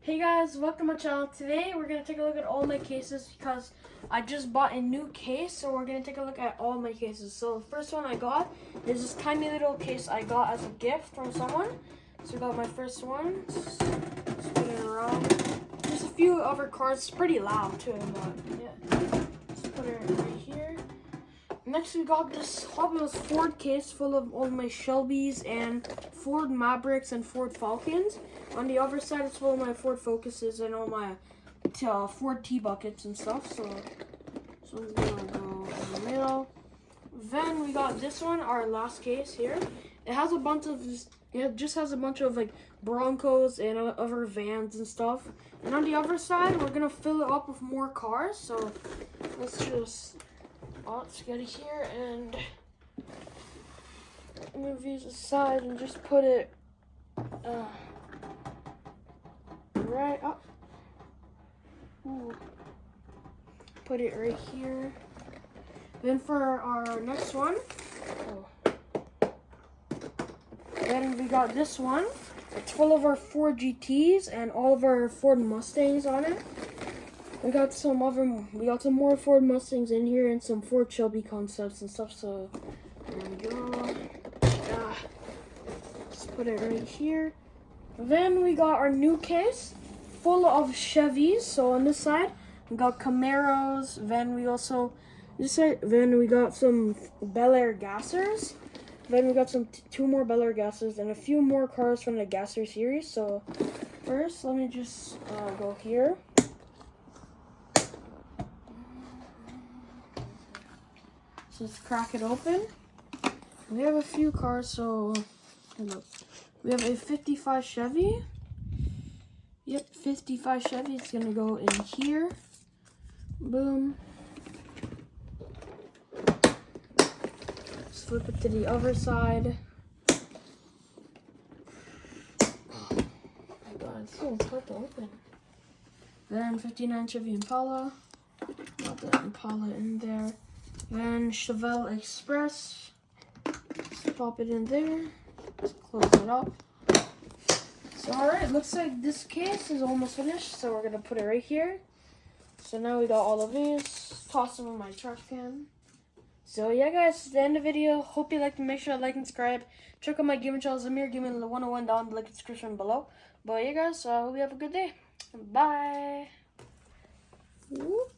Hey guys, welcome to my channel. Today we're going to take a look at all my cases because I just bought a new case, so we're going to take a look at all my cases. So the first one I got is this tiny little case I got as a gift from someone. So I got my first one. Just put it around. There's a few other cards. It's pretty loud too, but yeah. Just put it right here. Next we got this Hot Wheels Ford case full of all my Shelbys and Ford Mavericks and Ford Falcons. On the other side it's full of my Ford Focuses and all my Ford T-Buckets and stuff. So this one's gonna go in the middle. Then we got this one, our last case here. It has a bunch of, it just has a bunch of like Broncos and other vans and stuff. And on the other side we're gonna fill it up with more cars. So let's get it here and move these aside and just put it right up. Ooh. Put it right here. Then for our next one, then we got this one. It's full of our Ford GTs and all of our Ford Mustangs on it. We got some more Ford Mustangs in here and some Ford Shelby concepts and stuff. So there we go. Let's put it right here. Then we got our new case full of Chevys. So on this side we got Camaros. Then we also we got some Bel Air Gassers. Then we got some two more Bel Air Gassers and a few more cars from the Gasser series. So first, let me just go here. So let's crack it open. We have a few cars, so look. We have a 55 Chevy. Yep, 55 Chevy. It's gonna go in here. Boom. Let's flip it to the other side. Oh my god, it's so hard to open. Then 59 Chevy Impala. Got the Impala in there. Then Chevelle Express. Let's pop it in there. Let's close it up. So alright, looks like this case is almost finished. So we're gonna put it right here. So now we got all of these. Toss them in my trash can. So yeah guys, this is the end of the video. Hope you liked it. Make sure to like and subscribe. Check out my gaming channel, Zamir Gaming 101 down in the link description below. But yeah guys, I hope you have a good day. Bye. Whoop.